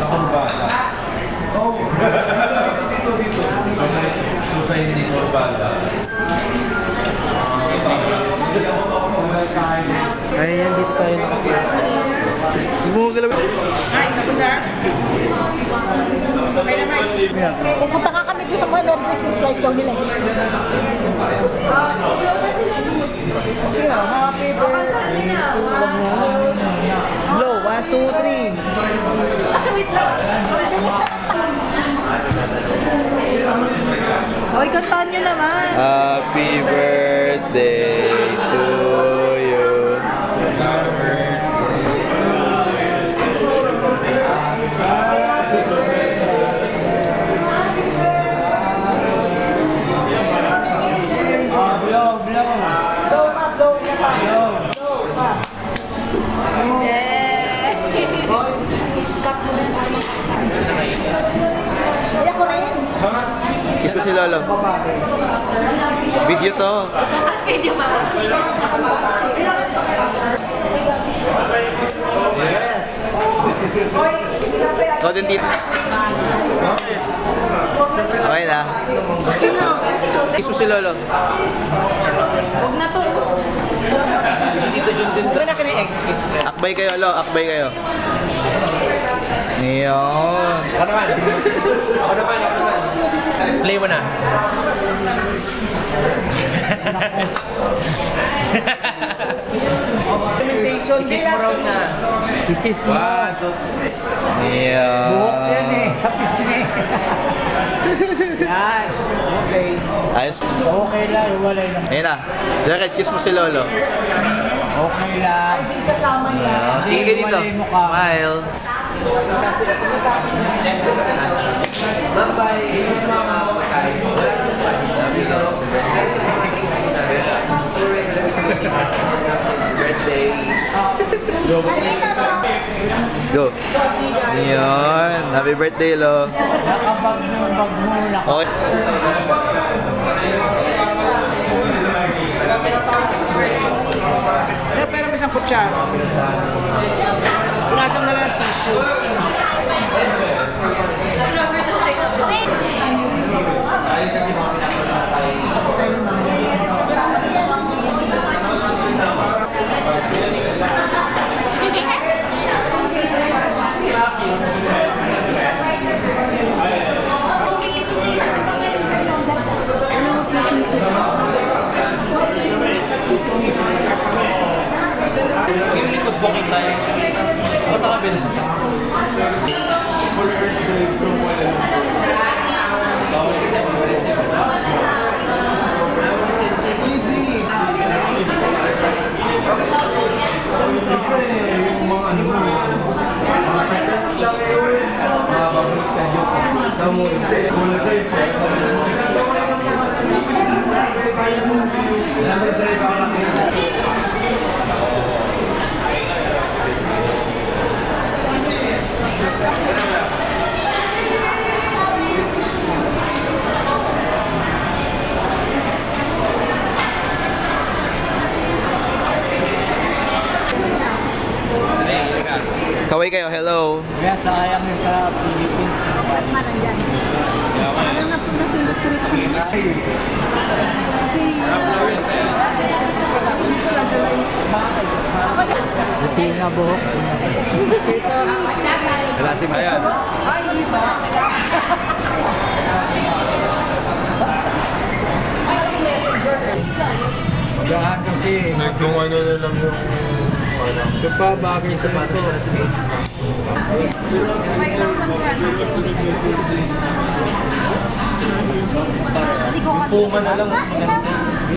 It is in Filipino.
Kurbada. Oh! Dito. Sa hindi kurbada. Ayan, dito tayo nakapira. Hindi mo galawin. Kain na po, sir. Pupunta nga kami doon sa mga Merry Christmas slice daw nila. Happy birthday to Blow, 1, 2, 3. Hoy, kantaan nyo naman. Happy birthday to you. Kiss mo si Lolo. Video to. Video mama. Ikaw din dito. Okay na. Kiss mo si Lolo. Huwag na to. Akbay kayo, Lo. Akbay kayo. Ngayon. Ako naman. Play mo na. Kiss mo raw na. Kiss mo. 1, 2, 3. Ngayon. Buhok yan eh. Kapis na eh. Yan. Okay. Ayos. Okay lang. Walay lang. Ngayon na. Jared, kiss mo si Lolo. Okay lang. Isasama niya. Tingin ka dito. Smile. Bye-bye. Gusto mo mga pagkain mo. Birthday. Go. Ngayon. Happy birthday, Lo. Nakabag mo yung bag mo. Okay. Pero may isang kutsara. Pinasam na lang ng tissue. Yung likod booking tayo. Ako sa kabila. Kaway kayo, hello. Kaya sayang yun sa Philippines. Mas manandyan. Ano na po na sa trip? Buti na buhok. Wala si Bayan. Gahan kasi. Kung ano na lang yung... Ito pa bagay sa ito. Puma na lang.